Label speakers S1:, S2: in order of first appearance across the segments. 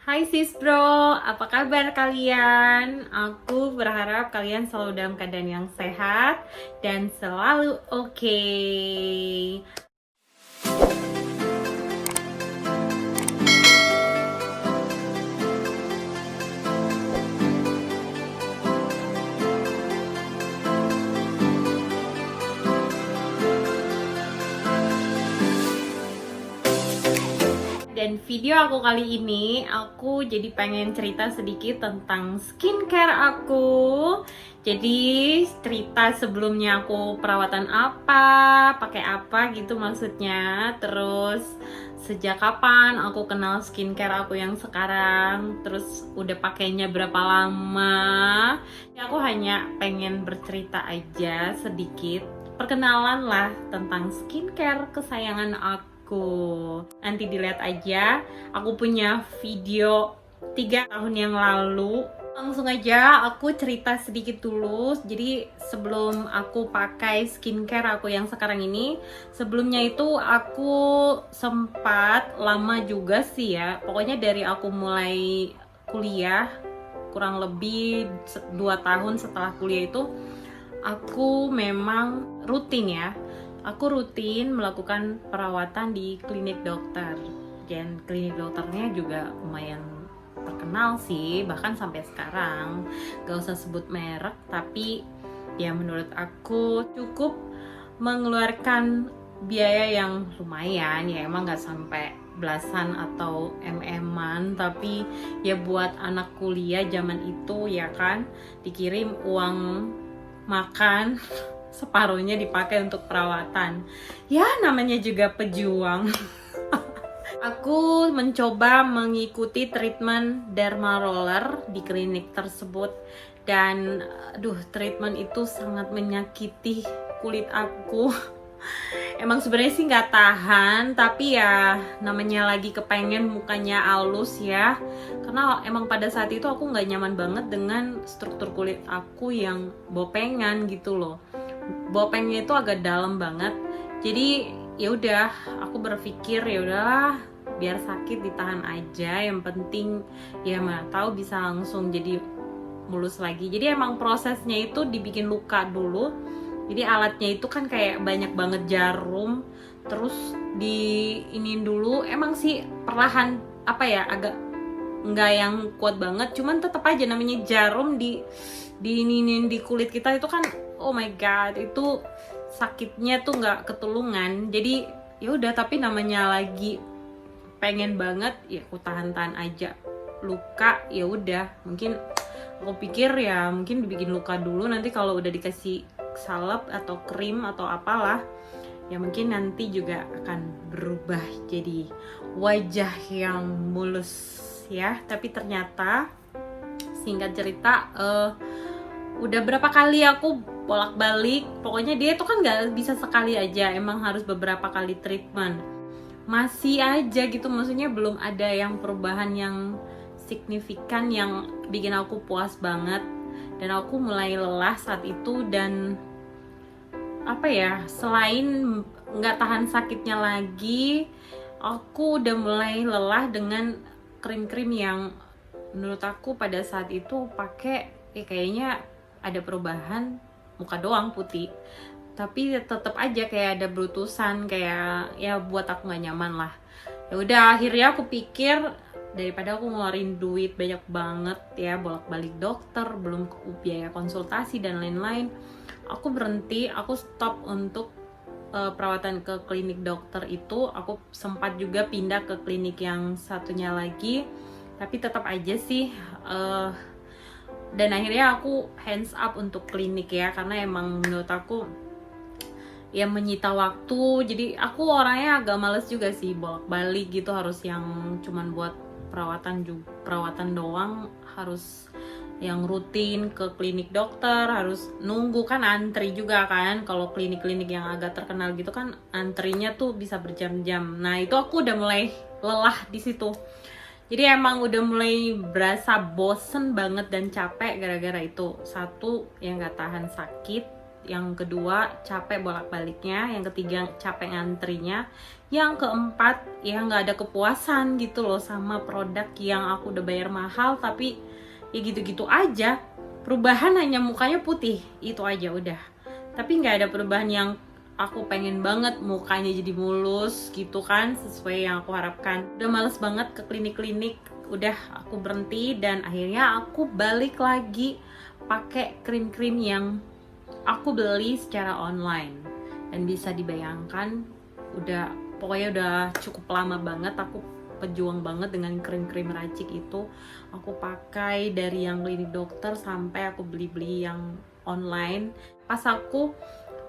S1: Hai sis bro, apa kabar kalian? Aku berharap kalian selalu dalam keadaan yang sehat dan selalu oke. Dan video aku kali ini, aku jadi pengen cerita sedikit tentang skincare aku. Jadi cerita sebelumnya aku perawatan apa, pakai apa gitu maksudnya. Terus sejak kapan aku kenal skincare aku yang sekarang, terus udah pakainya berapa lama. Ya, aku hanya pengen bercerita aja sedikit, perkenalan lah tentang skincare kesayangan aku. Nanti dilihat aja, aku punya video 3 tahun yang lalu. Langsung aja aku cerita sedikit dulu. Jadi sebelum aku pakai skincare aku yang sekarang ini, sebelumnya itu aku sempat lama juga sih ya. Pokoknya dari aku mulai kuliah, kurang lebih 2 tahun setelah kuliah itu, aku memang rutin ya. Aku rutin melakukan perawatan di klinik dokter. Dan klinik dokternya juga lumayan terkenal sih, bahkan sampai sekarang. Gak usah sebut merek, tapi ya menurut aku cukup mengeluarkan biaya yang lumayan. Ya emang gak sampai belasan atau MM-an, tapi ya buat anak kuliah zaman itu ya kan, dikirim uang makan separuhnya dipakai untuk perawatan. Ya namanya juga pejuang. Aku mencoba mengikuti treatment derma roller di klinik tersebut, dan treatment itu sangat menyakiti kulit aku. Emang sebenarnya sih nggak tahan, tapi ya namanya lagi kepengen mukanya halus ya. Karena emang pada saat itu aku nggak nyaman banget dengan struktur kulit aku yang bopengan gitu loh. Bopengnya itu agak dalam banget. Jadi ya udah, aku berpikir ya udahlah, biar sakit ditahan aja. Yang penting ya mana tahu bisa langsung jadi mulus lagi. Jadi emang prosesnya itu dibikin luka dulu. Jadi alatnya itu kan kayak banyak banget jarum, terus diinin dulu. Emang sih perlahan apa ya, agak nggak yang kuat banget, cuman tetap aja namanya jarum diinin di kulit kita itu kan, oh my god, itu sakitnya tuh nggak ketulungan. Jadi ya udah, tapi namanya lagi pengen banget ya aku tahan-tahan aja. Luka ya udah, mungkin aku pikir ya mungkin dibikin luka dulu, nanti kalau udah dikasih salep atau krim atau apalah ya mungkin nanti juga akan berubah jadi wajah yang mulus ya. Tapi ternyata singkat cerita, udah berapa kali aku bolak-balik. Pokoknya dia tuh kan nggak bisa sekali aja, emang harus beberapa kali treatment. Masih aja gitu, maksudnya belum ada yang perubahan yang signifikan yang bikin aku puas banget. Dan aku mulai lelah saat itu, dan apa ya, selain nggak tahan sakitnya lagi, aku udah mulai lelah dengan krim-krim yang menurut aku pada saat itu pakai kayaknya ada perubahan, muka doang putih tapi tetap aja kayak ada berutusan, kayak ya buat aku nggak nyaman lah. Ya udah, akhirnya aku pikir daripada aku ngeluarin duit banyak banget ya, bolak-balik dokter, belum biaya konsultasi dan lain-lain, aku berhenti, aku stop untuk perawatan ke klinik dokter itu. Aku sempat juga pindah ke klinik yang satunya lagi, tapi tetap aja sih dan akhirnya aku hands up untuk klinik ya, karena emang menurut aku ya menyita waktu. Jadi aku orangnya agak males juga sih bolak-balik gitu, harus yang cuman buat perawatan doang, harus yang rutin ke klinik dokter, harus nunggu kan, antri juga kan. Kalau klinik-klinik yang agak terkenal gitu kan antrinya tuh bisa berjam-jam. Nah itu aku udah mulai lelah di situ. Jadi emang udah mulai berasa bosen banget dan capek gara-gara itu. Satu, yang gak tahan sakit, yang kedua capek bolak-baliknya, yang ketiga capek ngantrinya, yang keempat ya nggak ada kepuasan gitu loh sama produk yang aku udah bayar mahal tapi ya gitu-gitu aja. Perubahan hanya mukanya putih, itu aja udah. Tapi nggak ada perubahan yang aku pengen banget mukanya jadi mulus gitu kan, sesuai yang aku harapkan. Udah males banget ke klinik-klinik, udah aku berhenti dan akhirnya aku balik lagi pakai krim-krim yang aku beli secara online. Dan bisa dibayangkan pokoknya udah cukup lama banget aku pejuang banget dengan krim-krim racik itu. Aku pakai dari yang klinik dokter sampai aku beli-beli yang online. Pas aku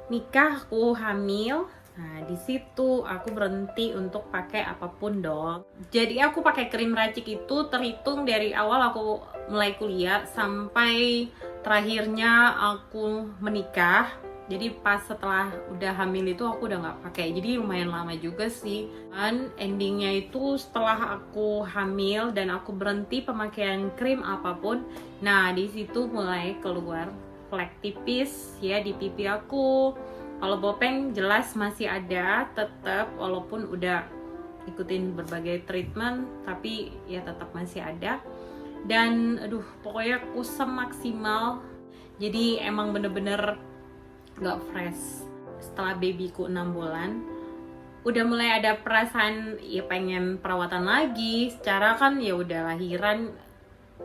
S1: nikah, aku hamil, nah di situ aku berhenti untuk pakai apapun dong. Jadi aku pakai krim racik itu terhitung dari awal aku mulai kuliah sampai terakhirnya aku menikah. Jadi pas setelah udah hamil itu aku udah nggak pakai. Jadi lumayan lama juga sih. Dan endingnya itu setelah aku hamil dan aku berhenti pemakaian krim apapun, nah di situ mulai keluar flek tipis ya di pipi aku. Kalau bopeng jelas masih ada tetap, walaupun udah ikutin berbagai treatment tapi ya tetap masih ada. Dan aduh pokoknya kusam maksimal. Jadi emang bener-bener gak fresh. Setelah babyku 6 bulan udah mulai ada perasaan ya pengen perawatan lagi. Secara kan ya udah lahiran,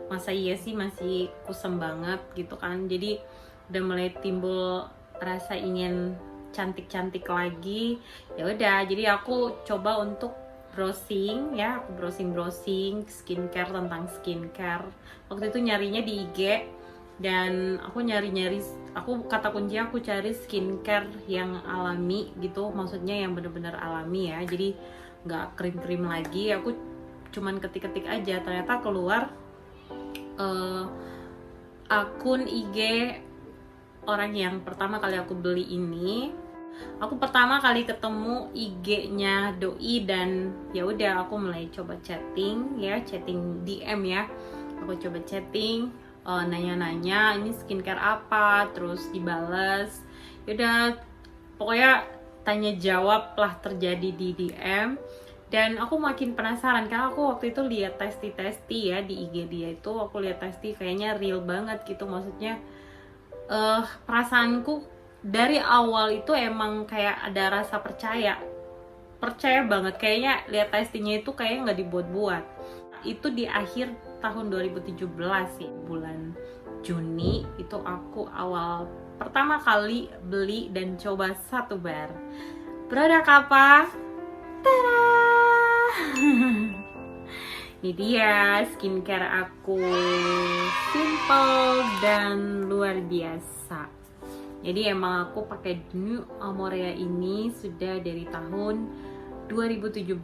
S1: masa iya sih masih kusam banget gitu kan. Jadi udah mulai timbul rasa ingin cantik-cantik lagi. Ya udah, jadi aku coba untuk browsing ya, aku browsing skincare, tentang skincare. Waktu itu nyarinya di IG dan aku nyari-nyari, aku kata kunci aku cari skincare yang alami gitu, maksudnya yang bener-bener alami ya, jadi nggak krim-krim lagi. Aku cuman ketik-ketik aja, ternyata keluar akun IG orang yang pertama kali aku beli ini. Aku pertama kali ketemu IG-nya doi dan ya udah aku mulai coba chatting ya, chatting DM ya. Aku coba chatting, nanya-nanya ini skincare apa, terus dibales. Yaudah pokoknya tanya jawab lah terjadi di DM. Dan aku makin penasaran karena aku waktu itu lihat testi ya di IG dia itu, aku lihat testi kayaknya real banget gitu, maksudnya perasaanku dari awal itu emang kayak ada rasa percaya banget, kayaknya lihat testinya itu kayaknya nggak dibuat-buat. Itu di akhir tahun 2017 sih, bulan Juni itu aku awal pertama kali beli dan coba satu bar. Produk apa? Tada! Ini dia skincare aku, simple dan luar biasa. Jadi emang aku pakai New Amorea ini sudah dari tahun 2017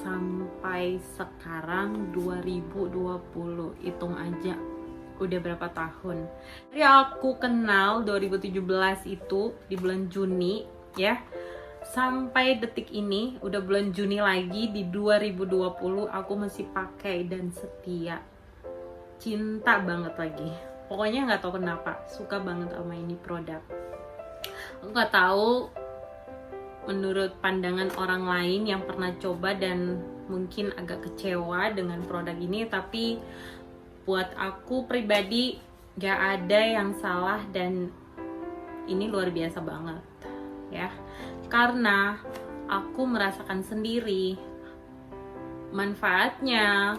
S1: sampai sekarang 2020. Hitung aja udah berapa tahun. Jadi aku kenal 2017 itu di bulan Juni ya, sampai detik ini udah bulan Juni lagi di 2020 aku masih pakai dan setia, cinta banget lagi. Pokoknya nggak tahu kenapa suka banget sama ini produk. Aku nggak tahu menurut pandangan orang lain yang pernah coba dan mungkin agak kecewa dengan produk ini, tapi buat aku pribadi nggak ada yang salah dan ini luar biasa banget ya, karena aku merasakan sendiri manfaatnya,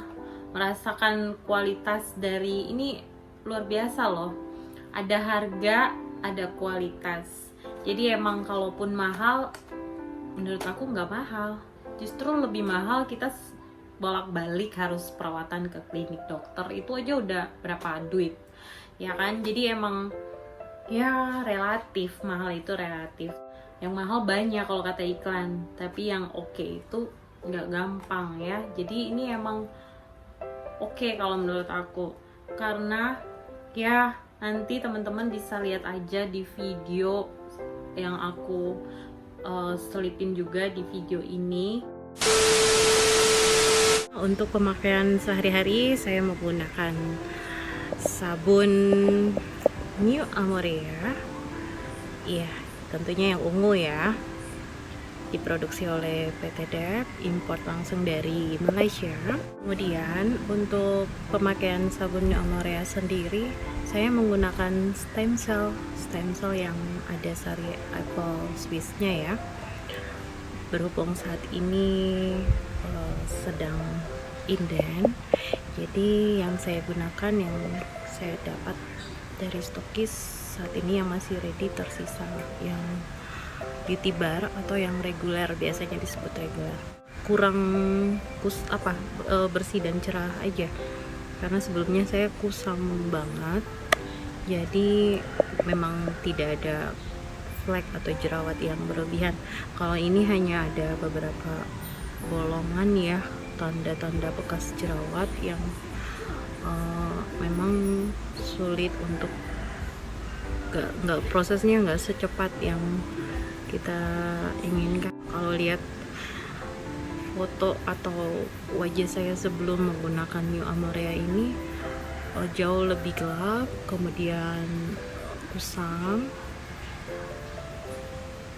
S1: merasakan kualitas dari ini luar biasa loh. Ada harga, ada kualitas. Jadi emang kalaupun mahal, menurut aku nggak mahal. Justru lebih mahal kita bolak-balik harus perawatan ke klinik dokter. Itu aja udah berapa duit, ya kan? Jadi emang ya relatif, mahal itu relatif. Yang mahal banyak kalau kata iklan, tapi yang oke itu nggak gampang ya. Jadi ini emang oke kalau menurut aku, karena ya nanti teman-teman bisa lihat aja di video yang aku selipin juga di video ini. Untuk pemakaian sehari-hari saya menggunakan sabun New Amorea Iya, tentunya yang ungu ya. Diproduksi oleh PT DEP, import langsung dari Malaysia. Kemudian untuk pemakaian sabun Amorea sendiri, saya menggunakan stem cell yang ada sari apple Swiss-nya ya. Berhubung saat ini sedang inden, jadi yang saya gunakan, yang saya dapat dari stokis saat ini yang masih ready, tersisa yang beauty bar atau yang reguler, biasanya disebut reguler. Kurang bersih dan cerah aja, karena sebelumnya saya kusam banget, jadi memang tidak ada flek atau jerawat yang berlebihan. Kalau ini hanya ada beberapa bolongan ya, tanda-tanda bekas jerawat yang memang sulit untuk prosesnya nggak secepat yang kita inginkan. Kalau lihat foto atau wajah saya sebelum menggunakan New Amorea ini, jauh lebih gelap, kemudian kusam.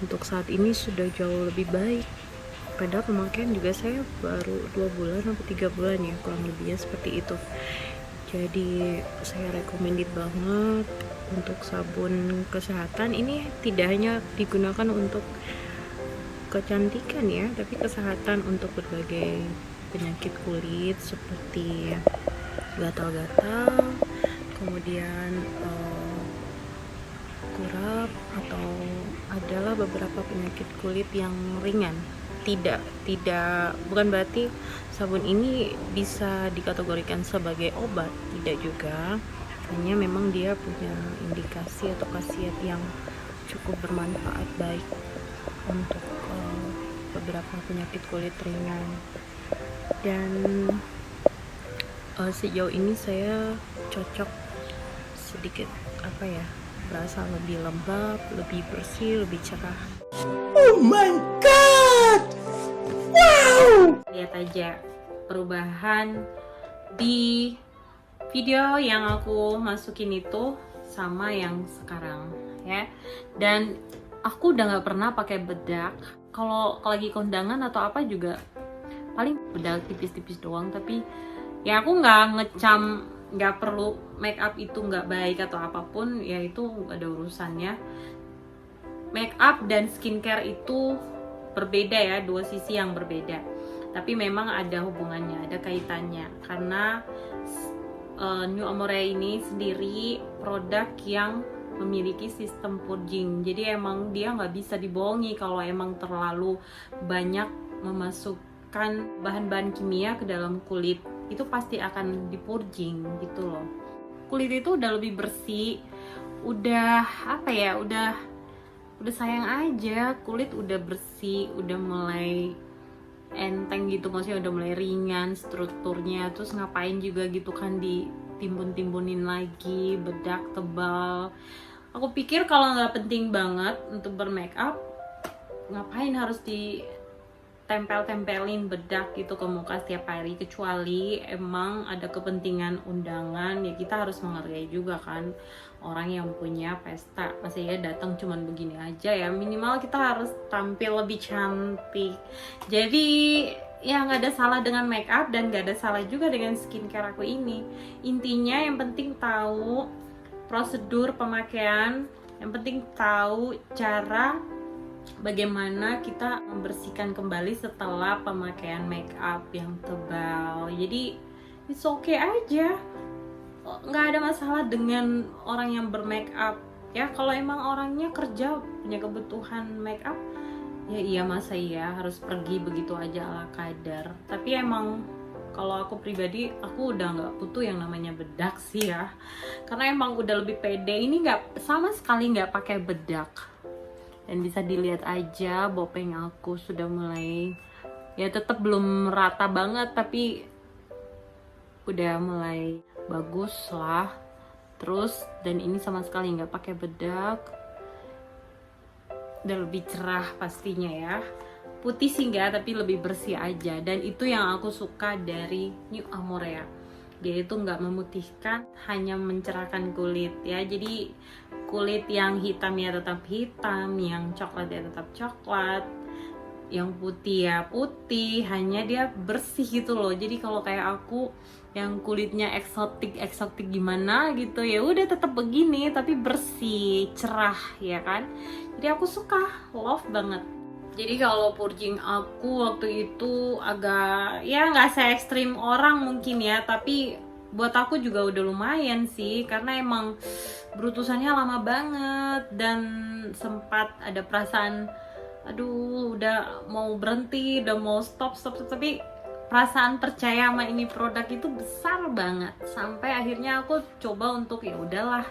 S1: Untuk saat ini sudah jauh lebih baik, padahal pemakaian juga saya baru 2 bulan atau 3 bulan ya, kurang lebihnya seperti itu. Jadi saya recommended banget untuk sabun kesehatan. Ini tidak hanya digunakan untuk kecantikan ya, tapi kesehatan untuk berbagai penyakit kulit seperti gatal-gatal, kemudian kurap, atau adalah beberapa penyakit kulit yang ringan. Bukan berarti sabun ini bisa dikategorikan sebagai obat, tidak juga, hanya memang dia punya indikasi atau khasiat yang cukup bermanfaat baik untuk beberapa penyakit kulit ringan. Dan sejauh ini saya cocok sedikit berasa lebih lembab, lebih bersih, lebih cerah. Oh my god, wow! Lihat aja perubahan di video yang aku masukin itu sama yang sekarang ya. Dan aku udah nggak pernah pakai bedak. Kalau lagi kondangan atau apa juga paling bedak tipis-tipis doang. Tapi ya aku nggak ngecam, nggak perlu make up itu nggak baik atau apapun, ya itu nggak ada urusannya. Make up dan skincare itu berbeda ya, dua sisi yang berbeda. Tapi memang ada hubungannya, ada kaitannya, karena New Amorea ini sendiri produk yang memiliki sistem purging. Jadi emang dia nggak bisa dibohongi kalau emang terlalu banyak memasukkan bahan-bahan kimia ke dalam kulit, itu pasti akan dipurging gitu loh. Kulit itu udah lebih bersih, udah udah sayang aja, kulit udah bersih, udah mulai enteng gitu, maksudnya udah mulai ringan strukturnya. Terus ngapain juga gitu kan ditimbun-timbunin lagi bedak tebal. Aku pikir kalau nggak penting banget untuk bermake up, ngapain harus ditempel-tempelin bedak gitu ke muka setiap hari, kecuali emang ada kepentingan undangan ya, kita harus menghargai juga kan orang yang punya pesta. Masa ya datang cuman begini aja ya, minimal kita harus tampil lebih cantik. Jadi ya nggak ada salah dengan make up dan nggak ada salah juga dengan skincare aku ini. Intinya yang penting tahu prosedur pemakaian, yang penting tahu cara bagaimana kita membersihkan kembali setelah pemakaian make up yang tebal. Jadi it's okay aja, nggak ada masalah dengan orang yang bermake up ya. Kalau emang orangnya kerja punya kebutuhan make up ya, iya, masa iya harus pergi begitu aja ala kadar. Tapi emang kalau aku pribadi, aku udah nggak butuh yang namanya bedak sih ya, karena emang udah lebih pede. Ini nggak, sama sekali nggak pakai bedak, dan bisa dilihat aja bopeng aku sudah mulai, ya tetap belum rata banget tapi udah mulai bagus lah. Terus dan ini sama sekali nggak pakai bedak, udah lebih cerah pastinya ya. Putih sih nggak, tapi lebih bersih aja, dan itu yang aku suka dari New Amorea. Dia itu nggak memutihkan, hanya mencerahkan kulit ya. Jadi kulit yang hitam ya tetap hitam, yang coklat ya tetap coklat, yang putih ya putih, hanya dia bersih gitu loh. Jadi kalau kayak aku yang kulitnya eksotik gimana gitu, ya udah tetap begini tapi bersih, cerah ya kan. Jadi aku suka, love banget. Jadi kalau purging aku waktu itu agak ya nggak se-ekstrim orang mungkin ya, tapi buat aku juga udah lumayan sih, karena emang berutusannya lama banget dan sempat ada perasaan aduh udah mau berhenti, udah mau stop, tapi perasaan percaya sama ini produk itu besar banget, sampai akhirnya aku coba untuk ya udahlah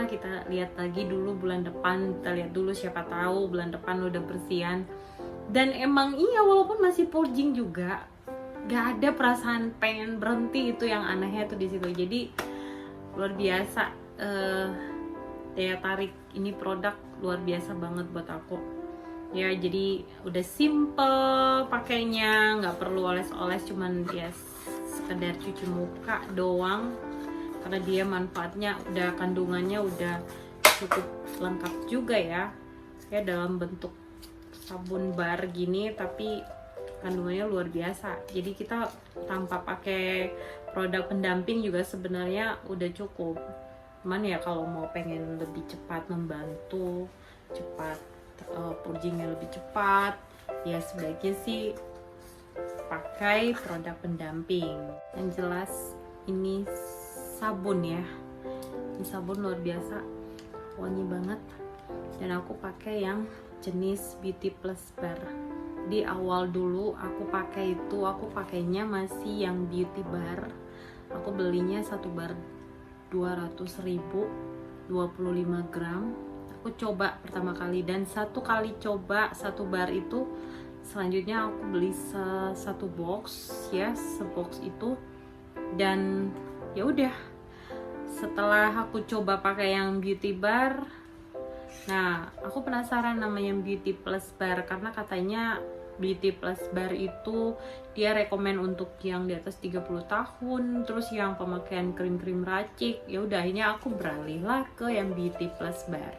S1: kita lihat lagi dulu bulan depan, kita lihat dulu siapa tahu bulan depan udah bersihan. Dan emang iya, walaupun masih purging juga gak ada perasaan pengen berhenti, itu yang anehnya tuh di situ. Jadi luar biasa, daya tarik ini produk luar biasa banget buat aku ya. Jadi udah simple pakainya, nggak perlu oles-oles, cuman ya sekedar cuci muka doang, karena dia manfaatnya udah, kandungannya udah cukup lengkap juga ya dalam bentuk sabun bar gini, tapi kandungannya luar biasa. Jadi kita tanpa pakai produk pendamping juga sebenarnya udah cukup. Cuman ya kalau mau pengen lebih cepat membantu, cepat purgingnya lebih cepat, ya sebaiknya sih pakai produk pendamping. Yang jelas ini sabun ya, ini sabun luar biasa, wangi banget. Dan aku pakai yang jenis Beauty Plus Bar. Di awal dulu aku pakai itu, aku pakainya masih yang Beauty Bar. Aku belinya satu bar 200.000, 25 gram. Aku coba pertama kali, dan satu kali coba satu bar itu, selanjutnya aku beli satu box ya, sebox itu. Dan ya udah, setelah aku coba pakai yang Beauty Bar, nah aku penasaran nama yang Beauty Plus Bar, karena katanya Beauty Plus Bar itu dia rekomen untuk yang di atas 30 tahun, terus yang pemakaian krim-krim racik. Ya udah, akhirnya aku beralih lah ke yang Beauty Plus Bar,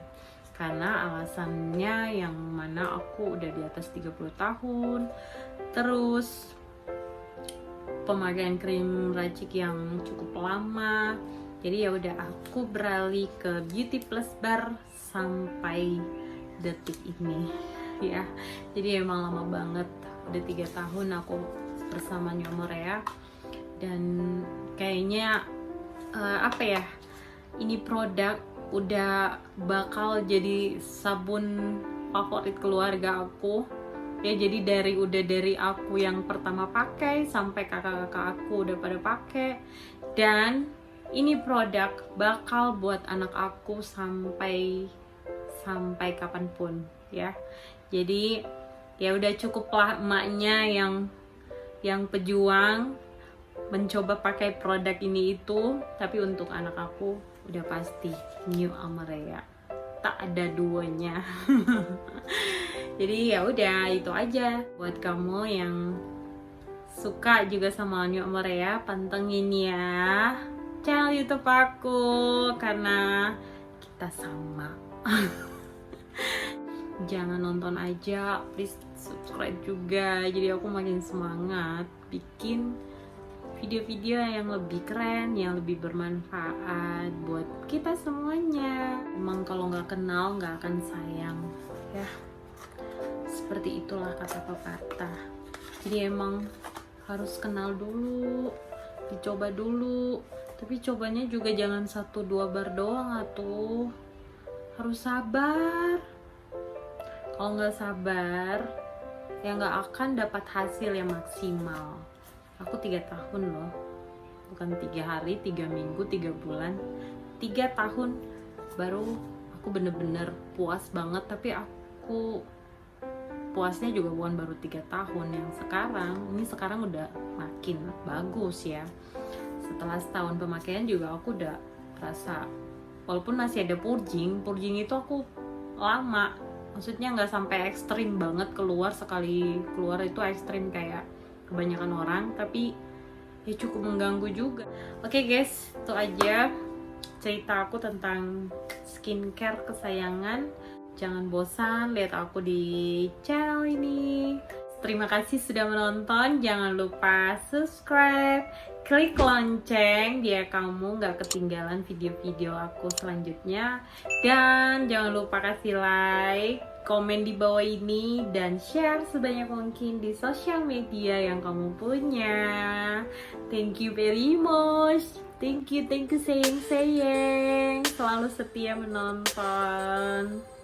S1: karena alasannya yang mana aku udah di atas 30 tahun, terus pemakaian krim racik yang cukup lama. Jadi ya udah, aku beralih ke Beauty Plus Bar sampai detik ini ya. Jadi emang lama banget, udah 3 tahun aku bersama New Amorea, dan kayaknya apa ya, ini produk udah bakal jadi sabun favorit keluarga aku ya. Jadi dari aku yang pertama pakai sampai kakak-kakak aku udah pada pakai, dan ini produk bakal buat anak aku sampai kapanpun ya. Jadi ya udah cukuplah emaknya yang pejuang mencoba pakai produk ini itu, tapi untuk anak aku udah pasti New Amorea, tak ada duanya. Jadi ya udah, itu aja buat kamu yang suka juga sama New Amorea, pantengin ya channel YouTube aku, karena kita sama. Jangan nonton aja, please subscribe juga, jadi aku makin semangat bikin video-video yang lebih keren, yang lebih bermanfaat buat kita semuanya. Emang kalau nggak kenal nggak akan sayang ya, seperti itulah kata pepatah. Jadi emang harus kenal dulu, dicoba dulu, tapi cobanya juga jangan 1-2 bar doang atuh, harus sabar. Kalau nggak sabar ya nggak akan dapat hasil yang maksimal. Aku 3 tahun loh, bukan 3 hari, 3 minggu, 3 bulan, 3 tahun baru aku bener-bener puas banget. Tapi aku puasnya juga bukan baru 3 tahun yang sekarang, ini sekarang udah makin bagus ya. Setelah setahun pemakaian juga aku udah rasa, walaupun masih ada purging itu aku lama, maksudnya nggak sampai ekstrim banget keluar, sekali keluar itu ekstrim kayak kebanyakan orang, tapi ya cukup mengganggu juga. Oke guys, itu aja cerita aku tentang skincare kesayangan. Jangan bosan lihat aku di channel ini. Terima kasih sudah menonton. Jangan lupa subscribe, klik lonceng biar kamu gak ketinggalan video-video aku selanjutnya. Dan jangan lupa kasih like, komen di bawah ini, dan share sebanyak mungkin di sosial media yang kamu punya. Thank you very much. Thank you sayang. Selalu setia menonton.